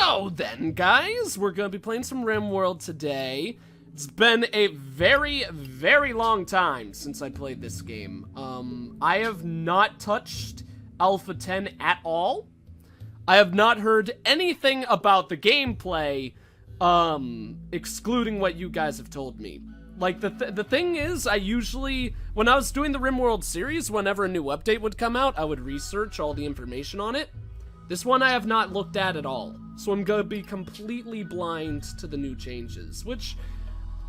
So then, guys, we're gonna be playing some RimWorld today. It's been a very, very long time since I played this game. I have not touched Alpha 10 at all. I have not heard anything about the gameplay, excluding what you guys have told me. Like, the thing is, I usually, when I was doing the RimWorld series, whenever a new update would come out, I would research all the information on it. This one I have not looked at all, so I'm gonna be completely blind to the new changes, which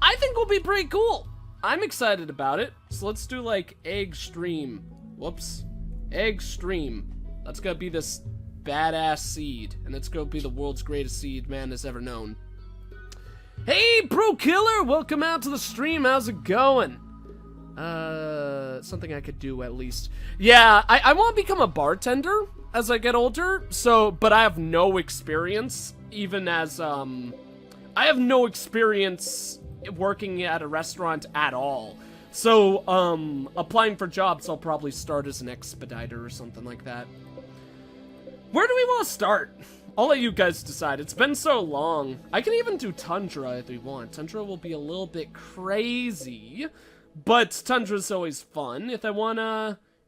I think will be pretty cool. I'm excited about it. So let's do like EggStream. Whoops. EggStream. That's gonna be this badass seed, and it's gonna be the world's greatest seed man has ever known. Hey, Pro Killer! Welcome out to the stream. How's it going? Something I could do at least. Yeah, I want to become a bartender as I get older, but I have no experience, even as, I have no experience working at a restaurant at all. So, applying for jobs, I'll probably start as an expediter or something like that. Where do we want to start? I'll let you guys decide. It's been so long. I can even do Tundra if we want. Tundra will be a little bit crazy, but Tundra's always fun.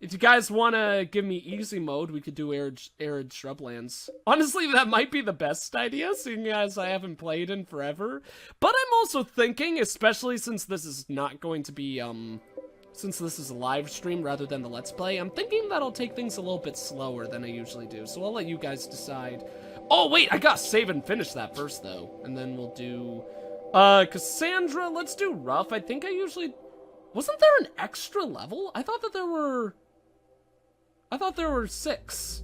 If you guys wanna give me easy mode, we could do arid shrublands. Honestly, that might be the best idea, seeing as I haven't played in forever. But I'm also thinking, especially since this is not going to be, since this is a live stream rather than the Let's Play, I'm thinking that I'll take things a little bit slower than I usually do. So I'll let you guys decide. Oh, wait, I gotta save and finish that first, though. And then we'll do, Cassandra, let's do rough. I think I usually, wasn't there an extra level? I thought there were 6.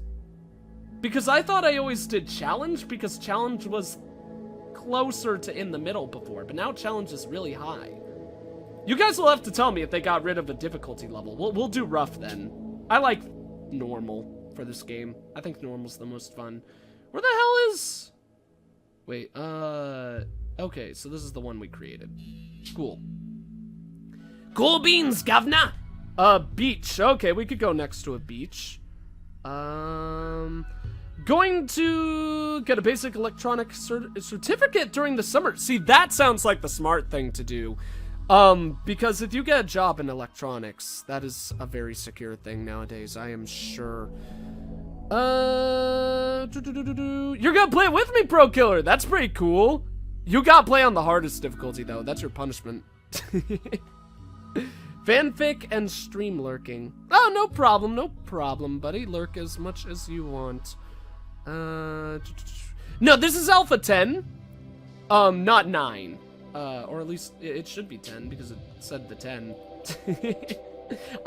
Because I thought I always did challenge, because challenge was closer to in the middle before, but now challenge is really high. You guys will have to tell me if they got rid of a difficulty level. We'll do rough then. I like normal for this game. I think normal's the most fun. Where the hell is... Wait, okay, so this is the one we created. Cool. Cool beans, governor! Beach. Okay, we could go next to a beach. Going to get a basic electronic certificate during the summer. See, that sounds like the smart thing to do. Because if you get a job in electronics, that is a very secure thing nowadays, I am sure. You're gonna play with me, Pro Killer. That's pretty cool. You gotta play on the hardest difficulty, though. That's your punishment. Fanfic and stream lurking. Oh, no problem, buddy. Lurk as much as you want. No, this is Alpha 10. Not 9. Or at least it should be 10 because it said the 10.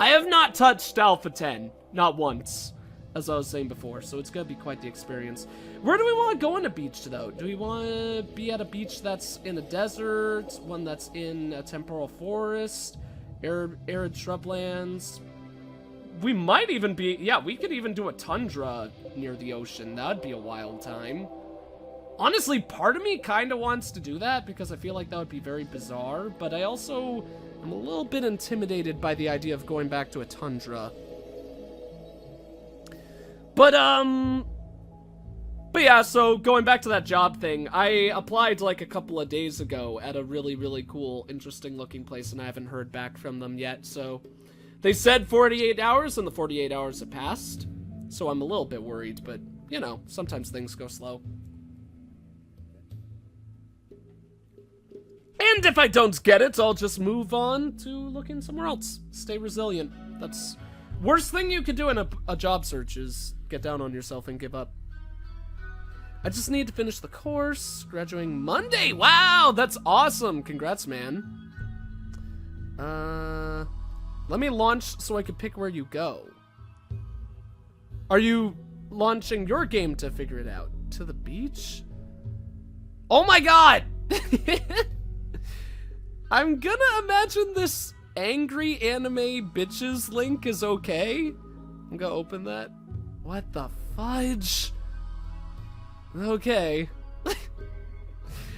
I have not touched Alpha 10. Not once, as I was saying before, so it's gonna be quite the experience. Where do we want to go on a beach, though? Do we want to be at a beach that's in a desert, one that's in a temporal forest, arid shrublands? We might even be, yeah, we could even do a tundra near the ocean. That'd be a wild time. Honestly, part of me kind of wants to do that because I feel like that would be very bizarre, but I also am a little bit intimidated by the idea of going back to a tundra. But yeah, so going back to that job thing, I applied like a couple of days ago at a really, really cool, interesting looking place, and I haven't heard back from them yet, so they said 48 hours, and the 48 hours have passed, so I'm a little bit worried, but, you know, sometimes things go slow. And if I don't get it, I'll just move on to looking somewhere else. Stay resilient. That's worst thing you could do in a job search is get down on yourself and give up. I just need to finish the course. Graduating Monday. Wow, that's awesome. Congrats, man. Let me launch so I can pick where you go. Are you launching your game to figure it out? To the beach? Oh my god! I'm gonna imagine this angry anime bitches link is okay. I'm gonna open that. What the fudge? Okay.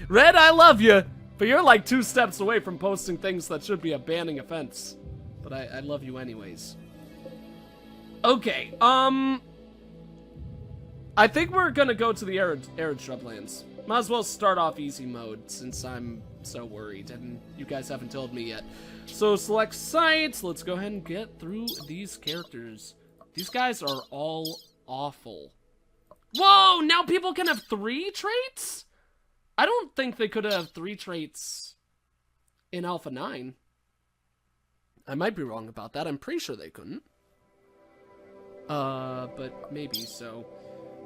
Red, I love you, but you're like 2 steps away from posting things that should be a banning offense. But I love you anyways. Okay, I think we're gonna go to the arid shrublands. Might as well start off easy mode since I'm so worried and you guys haven't told me yet. So select sites. Let's go ahead and get through these characters. These guys are all awful. Whoa, now people can have 3 traits? I don't think they could have 3 traits in Alpha 9. I might be wrong about that. I'm pretty sure they couldn't. But maybe so.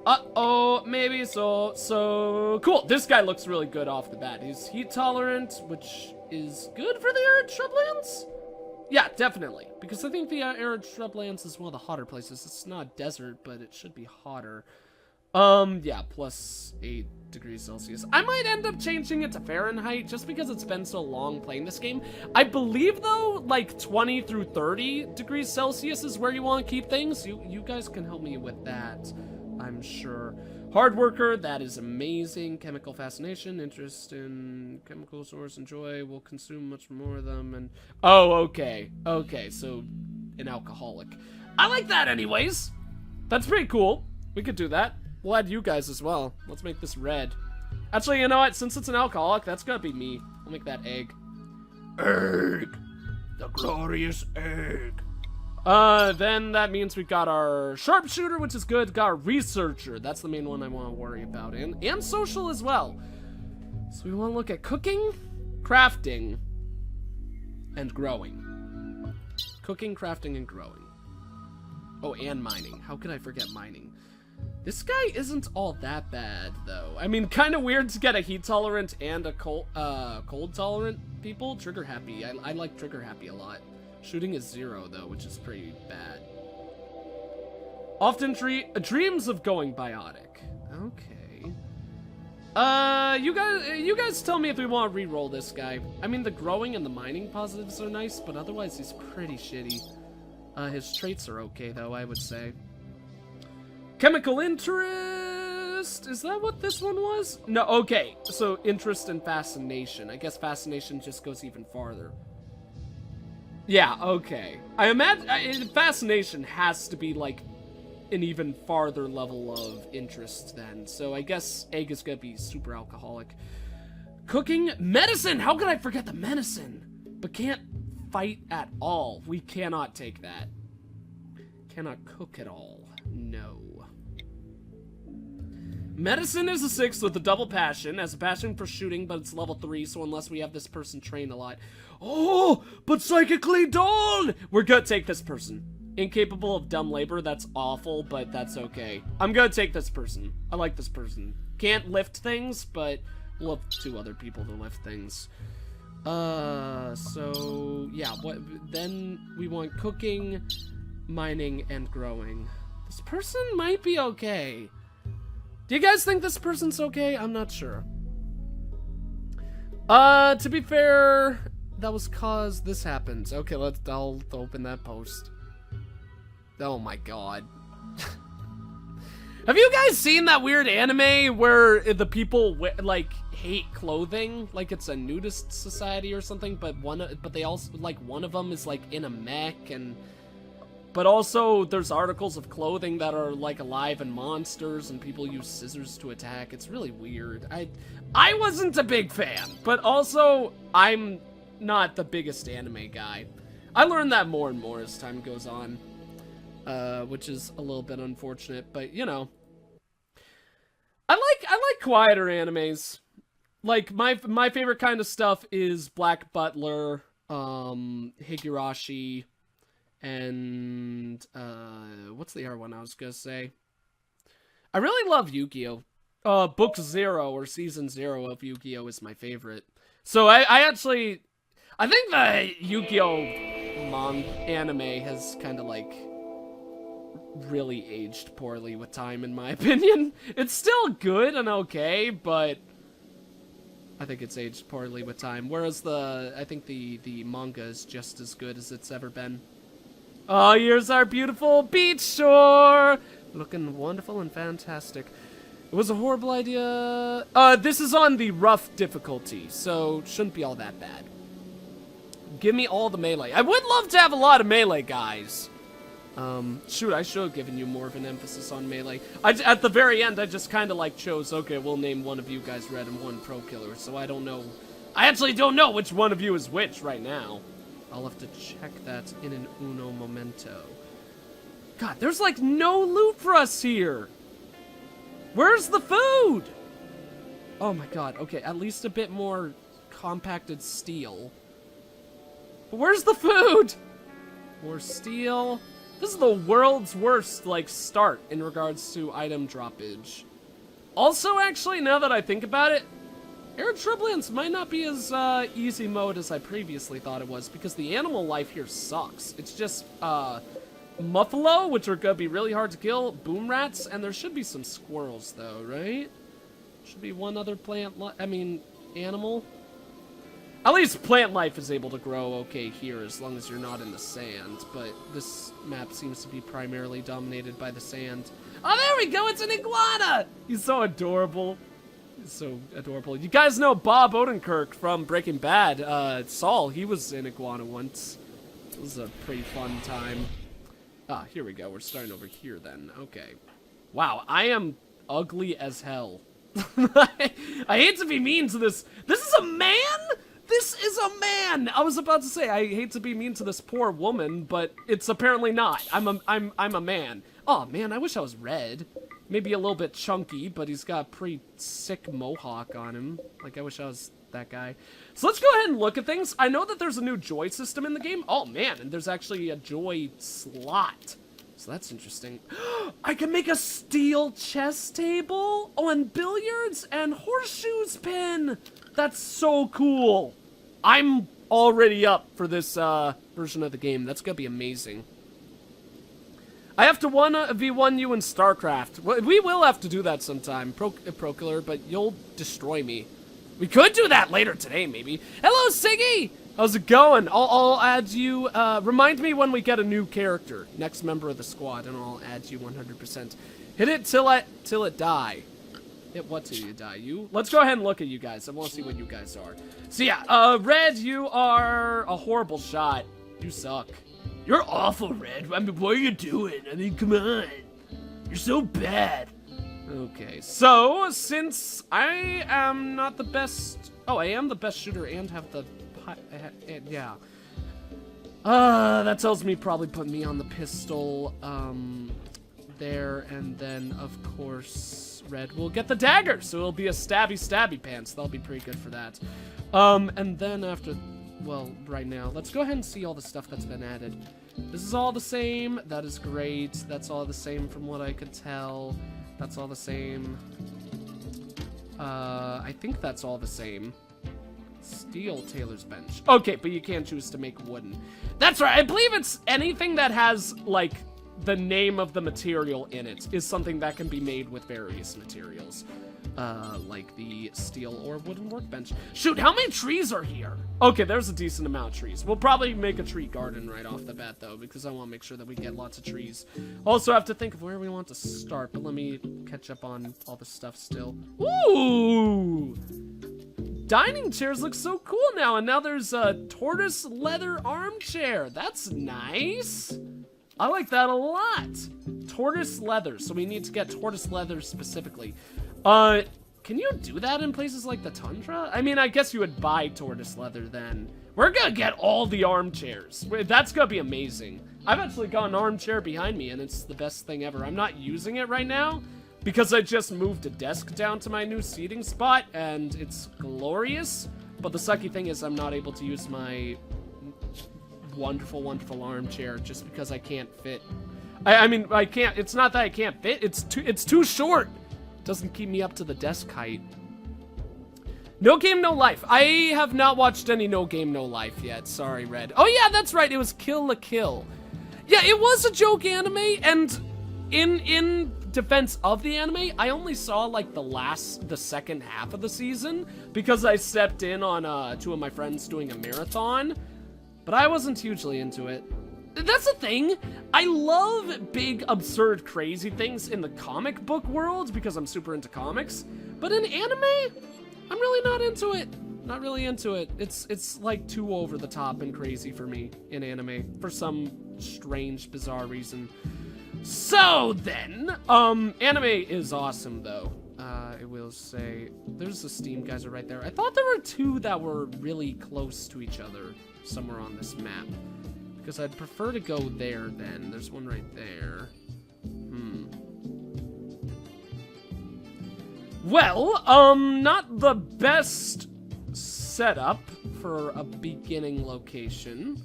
Uh-oh, maybe so. So, cool. This guy looks really good off the bat. He's heat tolerant, which is good for the arid shrublands? Yeah, definitely. Because I think the arid shrublands is one of the hotter places. It's not desert, but it should be hotter. Yeah, plus 8 degrees Celsius. I might end up changing it to Fahrenheit just because it's been so long playing this game. I believe, though, like 20 through 30 degrees Celsius is where you want to keep things. You guys can help me with that, I'm sure. Hard worker, that is amazing. Chemical fascination, interest in chemical source, enjoy, will consume much more of them, and... Oh, okay. Okay, so an alcoholic. I like that anyways. That's pretty cool. We could do that. We'll add you guys as well. Let's make this red. Actually, you know what? Since it's an alcoholic, that's gonna be me. I'll make that egg. Egg! The glorious egg. Then that means we've got our sharpshooter, which is good. Got our researcher. That's the main one I want to worry about. And social as well. So we want to look at cooking, crafting, and growing. Cooking, crafting, and growing. Oh, and mining. How could I forget mining? This guy isn't all that bad, though. I mean, kind of weird to get a heat tolerant and a cold tolerant people. Trigger happy. I like trigger happy a lot. Shooting is 0, though, which is pretty bad. Often dreams of going biotic. Okay. You guys tell me if we want to re-roll this guy. I mean, the growing and the mining positives are nice, but otherwise he's pretty shitty. His traits are okay, though, I would say. Chemical interest? Is that what this one was? No, okay. So, interest and fascination. I guess fascination just goes even farther. Yeah, okay. I imagine fascination has to be, like, an even farther level of interest then. So, I guess egg is gonna be super alcoholic. Cooking? Medicine! How could I forget the medicine? But can't fight at all. We cannot take that. Cannot cook at all. No. Medicine is a 6 with a double passion. Has a passion for shooting, but it's level 3, so unless we have this person train a lot. Oh, but psychically dull! We're gonna take this person. Incapable of dumb labor, that's awful, but that's okay. I'm gonna take this person. I like this person. Can't lift things, but we'll have 2 other people to lift things. So, yeah, then we want cooking, mining, and growing. This person might be okay. Do you guys think this person's okay? I'm not sure. To be fair, that was cause this happens. Okay, I'll open that post. Oh my god. Have you guys seen that weird anime where the people like hate clothing, like it's a nudist society or something, but they also, like, one of them is like in a mech, and but also there's articles of clothing that are like alive and monsters, and people use scissors to attack. It's really weird. I wasn't a big fan, but also I'm not the biggest anime guy. I learned that more and more as time goes on, which is a little bit unfortunate, but you know, I like quieter animes. Like my favorite kind of stuff is Black Butler, Higurashi, and what's the other one I was gonna say? I really love Yu-Gi-Oh! Book 0 or Season 0 of Yu-Gi-Oh! Is my favorite. So I think the Yu-Gi-Oh! Anime has kind of like really aged poorly with time, in my opinion. It's still good and okay, but I think it's aged poorly with time. Whereas I think the manga is just as good as it's ever been. Oh, here's our beautiful beach shore! Looking wonderful and fantastic. It was a horrible idea. This is on the rough difficulty, so shouldn't be all that bad. Give me all the melee. I would love to have a lot of melee guys. Shoot, I should have given you more of an emphasis on melee. At the very end, I just kind of like chose, okay, we'll name one of you guys Red and one Pro Killer, so I don't know. I actually don't know which one of you is which right now. I'll have to check that in an uno momento. God, there's like no loot for us here. Where's the food? Oh my god, okay, at least a bit more compacted steel. But where's the food? More steel. This is the world's worst, like, start in regards to item droppage. Also, actually, now that I think about it, Arid Shrublands might not be as easy mode as I previously thought it was, because the animal life here sucks. It's just, Muffalo, which are gonna be really hard to kill, boom rats, and there should be some squirrels, though, right? Should be one other animal. At least plant life is able to grow okay here as long as you're not in the sand, but this map seems to be primarily dominated by the sand. Oh, there we go, it's an iguana! He's so adorable. He's so adorable. You guys know Bob Odenkirk from Breaking Bad. Saul, he was an iguana once. It was a pretty fun time. Ah, here we go, we're starting over here then. Okay. Wow, I am ugly as hell. I hate to be mean to this. This is a man? This is a man! I was about to say, I hate to be mean to this poor woman, but it's apparently not. I'm a man. Oh man, I wish I was Red. Maybe a little bit chunky, but he's got a pretty sick mohawk on him. Like, I wish I was that guy. So let's go ahead and look at things. I know that there's a new joy system in the game. Oh man, and there's actually a joy slot. So that's interesting. I can make a steel chess table? Oh, and billiards and horseshoes pin! That's so cool. I'm already up for this version of the game. That's gonna be amazing. I have to 1v1 you in StarCraft. We will have to do that sometime, Pro Killer, but you'll destroy me. We could do that later today, maybe. Hello, Siggy! How's it going? I'll add you, remind me when we get a new character, next member of the squad, and I'll add you 100%. Hit it till it die. Hit what till you die? You? Let's go ahead and look at you guys. I want to see what you guys are. So yeah, Red, you are a horrible shot. You suck. You're awful, Red. I mean, what are you doing? I mean, come on. You're so bad. Okay, so since I am not the best... Oh, I am the best shooter and have the... yeah. That tells me probably put me on the pistol, there, and then, of course, Red will get the dagger, so it'll be a stabby pants. That'll be pretty good for that. And then after... Well, right now, let's go ahead and see all the stuff that's been added. This is all the same. That is great. That's all the same from what I could tell. That's all the same. I think that's all the same. Steel tailor's bench. Okay, but you can't choose to make wooden. That's right. I believe it's anything that has, like, the name of the material in it is something that can be made with various materials. Like the steel or wooden workbench. Shoot, how many trees are here? Okay, there's a decent amount of trees. We'll probably make a tree garden right off the bat, though, because I want to make sure that we get lots of trees. Also, have to think of where we want to start, but let me catch up on all the stuff still. Ooh! Dining chairs look so cool now, and now there's a tortoise leather armchair. That's nice. I like that a lot. Tortoise leather, so we need to get tortoise leather specifically. Can you do that in places like the tundra? I mean, I guess you would buy tortoise leather then. We're gonna get all the armchairs. That's gonna be amazing. I've actually got an armchair behind me, and it's the best thing ever. I'm not using it right now because I just moved a desk down to my new seating spot, and it's glorious. But the sucky thing is I'm not able to use my wonderful, wonderful armchair just because I can't fit. I mean, I can't. It's not that I can't fit. It's too short. Doesn't keep me up to the desk height. No Game, No Life. I have not watched any No Game, No Life yet. Sorry, Red. Oh yeah, that's right. It was Kill la Kill. Yeah, it was a joke anime, and in defense of the anime, I only saw like the second half of the season because I stepped in on 2 of my friends doing a marathon, but I wasn't hugely into it. That's the thing. I love big, absurd, crazy things in the comic book world because I'm super into comics. But in anime, I'm really not into it. Not really into it. It's like too over the top and crazy for me in anime for some strange, bizarre reason. So then, anime is awesome though. I will say, there's the Steam geyser right there. I thought there were two that were really close to each other somewhere on this map. Because I'd prefer to go there then. There's one right there. Well, not the best setup for a beginning location.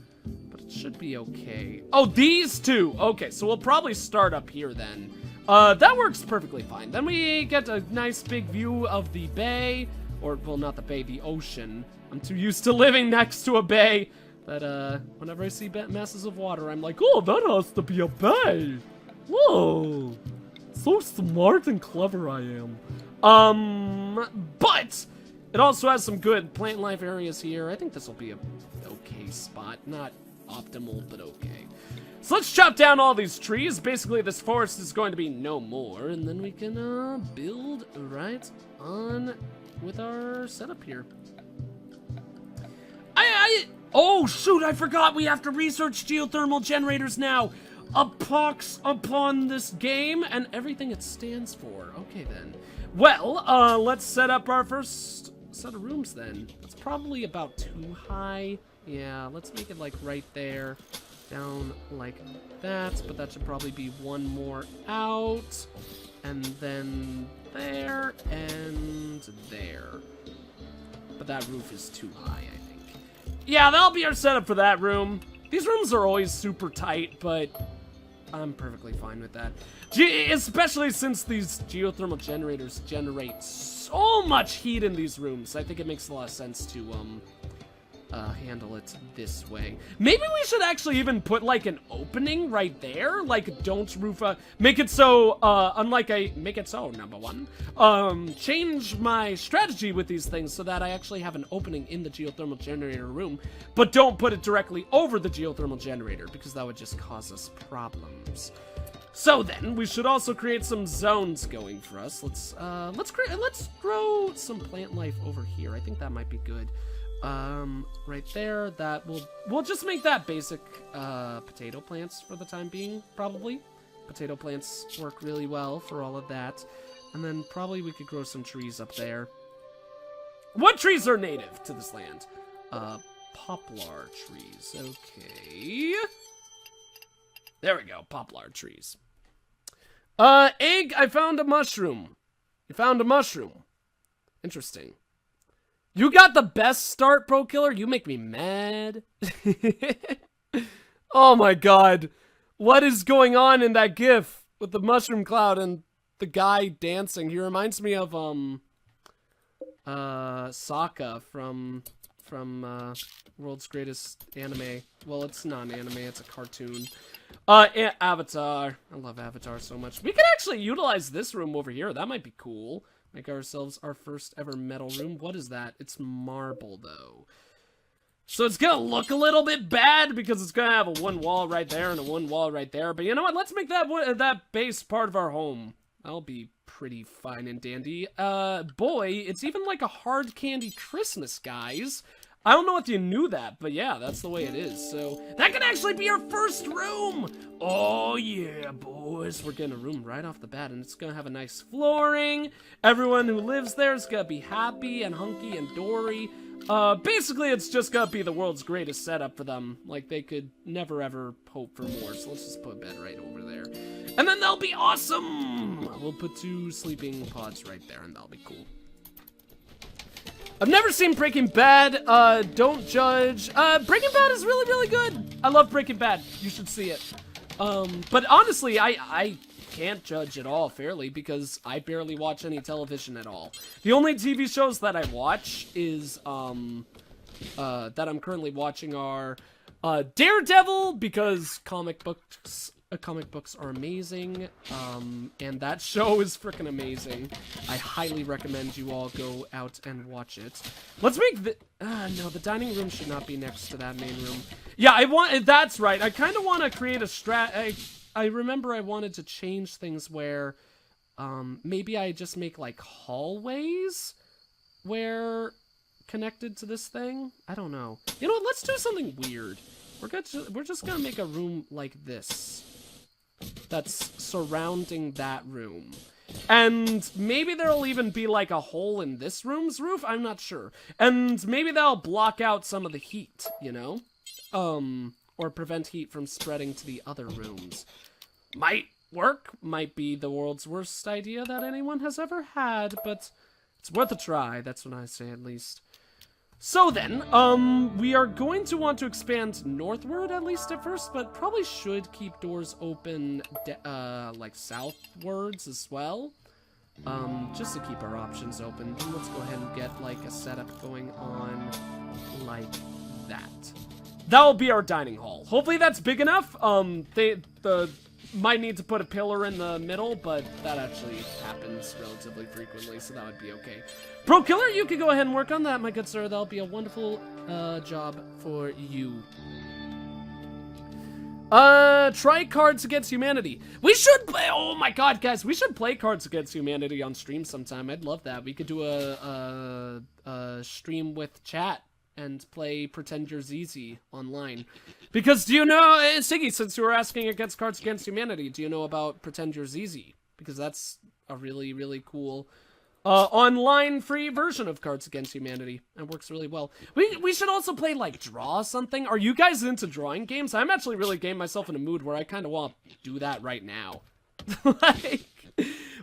But it should be okay. Oh, these two! Okay, so we'll probably start up here then. That works perfectly fine. Then we get a nice big view of the bay. Or, well, not the bay, the ocean. I'm too used to living next to a bay that, whenever I see masses of water, I'm like, oh, that has to be a bay. Whoa. So smart and clever I am. But it also has some good plant life areas here. I think this will be a okay spot. Not optimal, but okay. So let's chop down all these trees. Basically, this forest is going to be no more, and then we can build right on with our setup here. Oh shoot, I forgot we have to research geothermal generators now. A pox upon this game and everything it stands for. Okay then. Well, let's set up our first set of rooms then. It's probably about too high. Yeah, let's make it like right there. Down like that, but that should probably be one more out, and then there, and there. But that roof is too high, I think. Yeah, that'll be our setup for that room. These rooms are always super tight, but I'm perfectly fine with that. Especially since these geothermal generators generate so much heat in these rooms. I think it makes a lot of sense to, handle it this way. Maybe we should actually even put like an opening right there. Like, don't roof make it so, make it so, number one. Change my strategy with these things so that I actually have an opening in the geothermal generator room, but don't put it directly over the geothermal generator because that would just cause us problems. So then, we should also create some zones going for us. Let's grow some plant life over here. I think that might be good. Right there, we'll just make that basic, potato plants for the time being, probably. Potato plants work really well for all of that. And then probably we could grow some trees up there. What trees are native to this land? Poplar trees, okay. There we go, poplar trees. Egg, I found a mushroom. You found a mushroom. Interesting. You got the best start, Pro Killer? You make me mad. Oh my god. What is going on in that gif with the mushroom cloud and the guy dancing? He reminds me of, Sokka from World's Greatest Anime. Well, it's not an anime, it's a cartoon. Avatar. I love Avatar so much. We could actually utilize this room over here. That might be cool. Make ourselves our first ever metal room. What is that? It's marble, though. So it's gonna look a little bit bad because it's gonna have a one wall right there and a one wall right there. But you know what? Let's make that base part of our home. That'll be pretty fine and dandy. Boy, it's even like a hard candy Christmas, guys. I don't know if you knew that, but yeah, that's the way it is. So that could actually be our first room. Oh yeah, boys. We're getting a room right off the bat, and it's gonna have a nice flooring. Everyone who lives there is gonna be happy and hunky and dory. Basically, it's just gonna be the world's greatest setup for them. Like, they could never ever hope for more. So let's just put a bed right over there. And then they'll be awesome. We'll put 2 sleeping pods right there, and that'll be cool. I've never seen Breaking Bad. Don't judge. Breaking Bad is really, really good. I love Breaking Bad. You should see it. But honestly, I can't judge at all fairly because I barely watch any television at all. The only TV shows that I watch is, that I'm currently watching are, Daredevil, because comic books are amazing, and that show is freaking amazing. I highly recommend you all go out and watch it. Let's make the, no, the dining room should not be next to that main room. Yeah, that's right, I kind of want to create a I remember I wanted to change things where, maybe I just make, like, hallways where connected to this thing? I don't know. You know what, let's do something weird. We're just gonna make a room like this. That's surrounding that room. And maybe there'll even be like a hole in this room's roof, I'm not sure. And maybe that'll block out some of the heat, you know? Or prevent heat from spreading to the other rooms. Might work, might be the world's worst idea that anyone has ever had, but it's worth a try, that's what I say at least. So then, we are going to want to expand northward at least at first, but probably should keep doors open, like southwards as well. Just to keep our options open. Let's go ahead and get like a setup going on like that. That'll be our dining hall. Hopefully that's big enough. Might need to put a pillar in the middle, but that actually happens relatively frequently, so that would be okay. Pro Killer, you could go ahead and work on that, my good sir. That'll be a wonderful job for you. Try Cards Against Humanity. We should play, oh my god, guys, we should play Cards Against Humanity on stream sometime. I'd love that. We could do a stream with chat and play Pretend You're ZZ online. Because do you know, Siggy, since you were asking against Cards Against Humanity, do you know about Pretend You're ZZ? Because that's a really, really cool online free version of Cards Against Humanity. It works really well. We should also play like Draw something. Are you guys into drawing games? I'm actually really getting myself in a mood where I kind of want to do that right now. Like,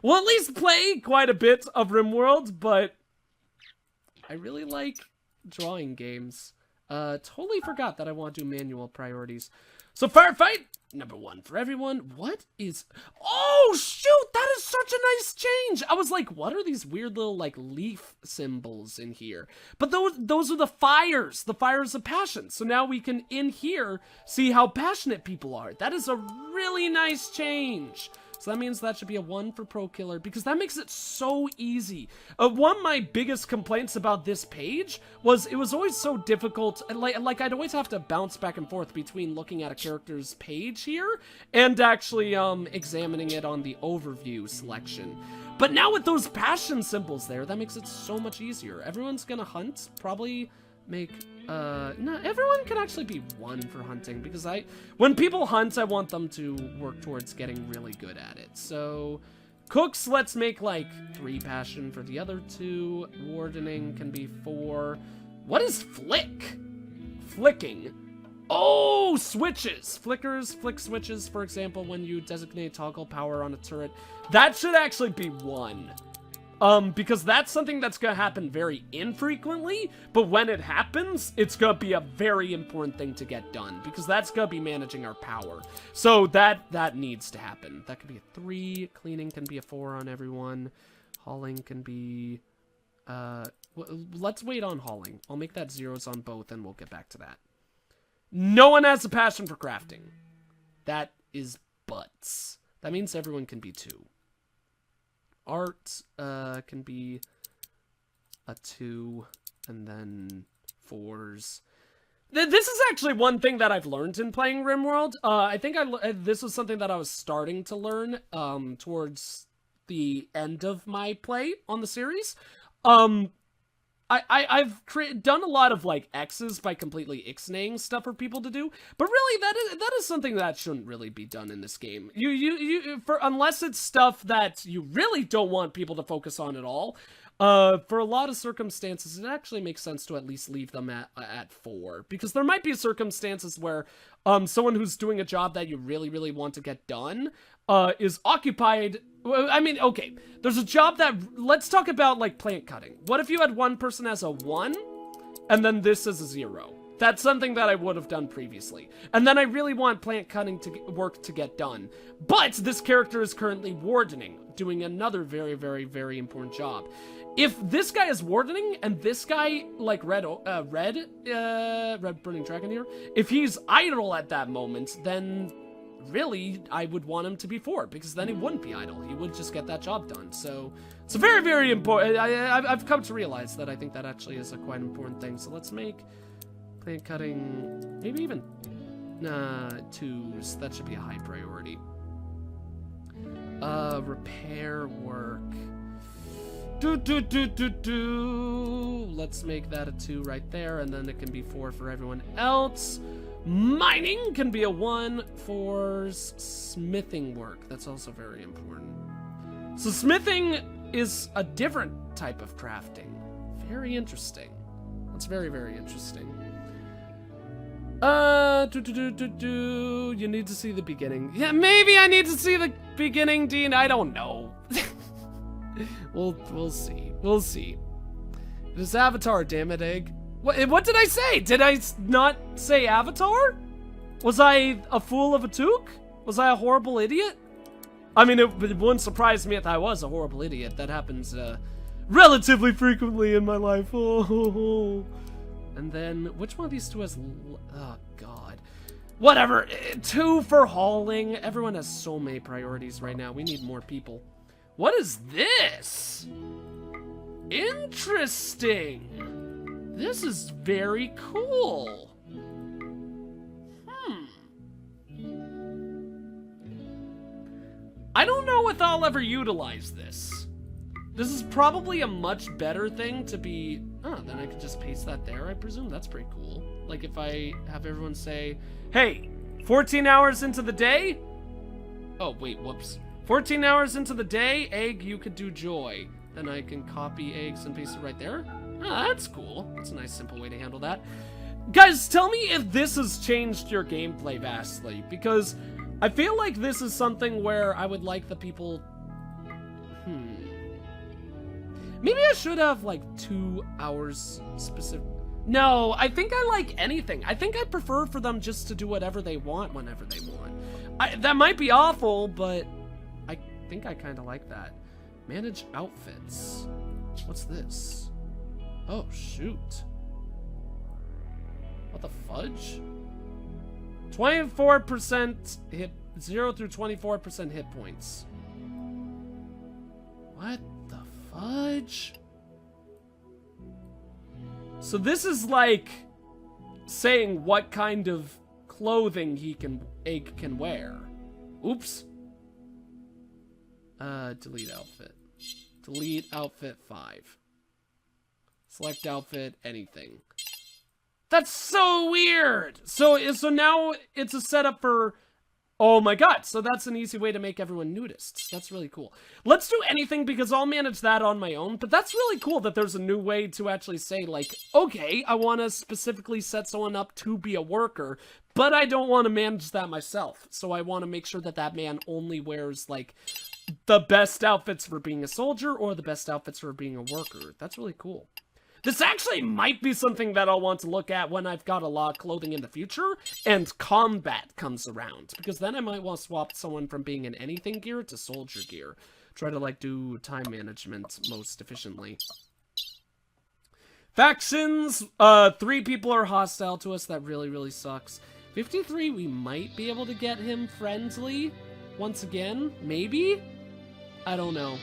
we'll at least play quite a bit of RimWorld, but I really like drawing games. Totally forgot that I want to do manual priorities. So firefight, #1 for everyone. What is, oh shoot, that is such a nice change. I was like, what are these weird little like leaf symbols in here? But those are the fires of passion. So now we can in here see how passionate people are. That is a really nice change. So that means that should be a 1 for Pro Killer, because that makes it so easy. One of my biggest complaints about this page was it was always so difficult, and like I'd always have to bounce back and forth between looking at a character's page here and actually examining it on the overview selection. But now with those passion symbols there, that makes it so much easier. Everyone's gonna hunt, probably make, no, everyone can actually be 1 for hunting, because when people hunt, I want them to work towards getting really good at it. So, cooks, let's make like 3 passion for the other 2. Wardening can be 4. What is flick? Flicking. Oh, switches. Flickers, flick switches, for example, when you designate toggle power on a turret. That should actually be 1. Because that's something that's gonna happen very infrequently, but when it happens, it's gonna be a very important thing to get done, because that's gonna be managing our power. So that needs to happen. That could be a 3, cleaning can be a 4 on everyone, hauling can be, let's wait on hauling. I'll make that 0s on both and we'll get back to that. No one has a passion for crafting. That is butts. That means everyone can be 2. Art can be a 2, and then 4s. This is actually one thing that I've learned in playing RimWorld. I think this was something that I was starting to learn towards the end of my play on the series. I've done a lot of like X's by completely ixnaying stuff for people to do, but really that is something that shouldn't really be done in this game. Unless it's stuff that you really don't want people to focus on at all. For a lot of circumstances, it actually makes sense to at least leave them at 4, because there might be circumstances where someone who's doing a job that you really, really want to get done is occupied. I mean, okay, there's a job that, let's talk about like plant cutting. What if you had one person as a 1 and then this as a 0? That's something that I would have done previously. And then I really want plant cutting work to get done. But this character is currently wardening, doing another very, very, very important job. If this guy is wardening and this guy, like Red Burning Dragon here, if he's idle at that moment, then really I would want him to be 4, because then he wouldn't be idle. He would just get that job done. So it's a very, very important. I've come to realize that I think that actually is a quite important thing. So let's make plant cutting maybe even 2s. That should be a high priority. Repair work. Let's make that a 2 right there, and then it can be 4 for everyone else. Mining can be a 1 for smithing work. That's also very important. So smithing is a different type of crafting. Very interesting. That's very, very interesting. You need to see the beginning. Yeah, maybe I need to see the beginning, Dean. I don't know. We'll see. We'll see. It is Avatar, damn it, Egg. What did I say? Did I not say Avatar? Was I a fool of a toque? Was I a horrible idiot? I mean, it wouldn't surprise me if I was a horrible idiot. That happens relatively frequently in my life. Oh. And then, which one of these two has... Oh, God. Whatever. 2 for hauling. Everyone has so many priorities right now. We need more people. What is this? Interesting. This is very cool. I don't know if I'll ever utilize this. This is probably a much better thing to be... Oh, then I could just paste that there, I presume. That's pretty cool. Like if I have everyone say, hey, 14 hours into the day? Oh, wait, whoops. 14 hours into the day, Egg, you could do joy. Then I can copy eggs and paste it right there. Oh, that's cool. That's a nice, simple way to handle that. Guys, tell me if this has changed your gameplay vastly, because I feel like this is something where I would like the people... Maybe I should have, like, 2 hours specific... No, I think I like anything. I think I prefer for them just to do whatever they want whenever they want. That might be awful, but I think I kind of like that. Manage outfits. What's this? Oh, shoot. What the fudge? 24% hit... 0 through 24% hit points. What the fudge? So this is like saying what kind of clothing Egg can wear. Oops. Delete outfit. Delete outfit 5. Select outfit, anything. That's so weird! So now it's a setup for... Oh my god, so that's an easy way to make everyone nudists. That's really cool. Let's do anything because I'll manage that on my own, but that's really cool that there's a new way to actually say, like, okay, I want to specifically set someone up to be a worker, but I don't want to manage that myself. So I want to make sure that that man only wears, like, the best outfits for being a soldier or the best outfits for being a worker. That's really cool. This actually might be something that I'll want to look at when I've got a lot of clothing in the future and combat comes around. Because then I might want to swap someone from being in anything gear to soldier gear. Try to, like, do time management most efficiently. Factions. 3 people are hostile to us. That really, really sucks. 53, we might be able to get him friendly once again. Maybe? I don't know.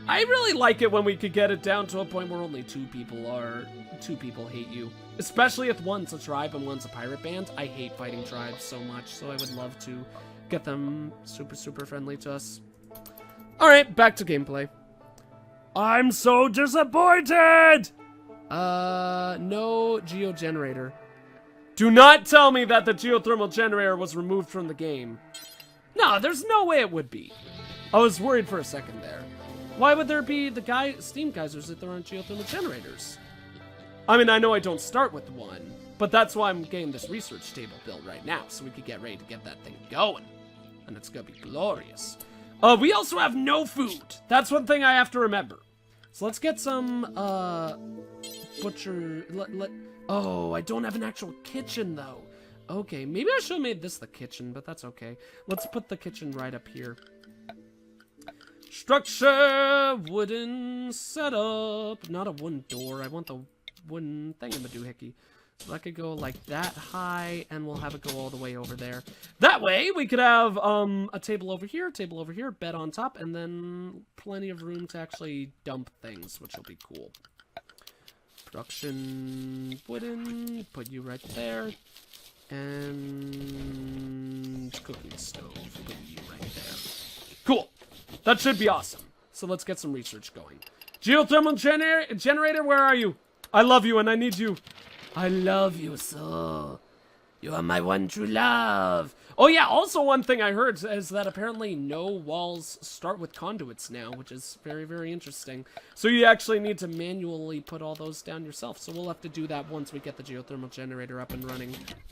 I really like it when we could get it down to a point where only 2 people hate you. Especially if one's a tribe and one's a pirate band. I hate fighting tribes so much, so I would love to get them super, super friendly to us. Alright, back to gameplay. I'm so disappointed! No geogenerator. Do not tell me that the geothermal generator was removed from the game. No, there's no way it would be. I was worried for a second there. Why would there be the steam geysers if there aren't geothermal generators? I mean, I know I don't start with one, but that's why I'm getting this research table built right now, so we could get ready to get that thing going. And it's gonna be glorious. We also have no food. That's one thing I have to remember. So let's get some, butcher... Oh, I don't have an actual kitchen, though. Okay, maybe I should have made this the kitchen, but that's okay. Let's put the kitchen right up here. Structure, wooden setup. Not a wooden door. I want the wooden thingamadoohickey. So I could go like that high, and we'll have it go all the way over there. That way, we could have a table over here, bed on top, and then plenty of room to actually dump things, which will be cool. Production wooden. Put you right there. And cooking stove. Put you right there. Cool. That should be awesome. So let's get some research going. Geothermal generator, where are you? I love you and I need you. I love you so. You are my one true love. Oh yeah, also one thing I heard is that apparently no walls start with conduits now, which is very, very interesting. So you actually need to manually put all those down yourself. So we'll have to do that once we get the geothermal generator up and running.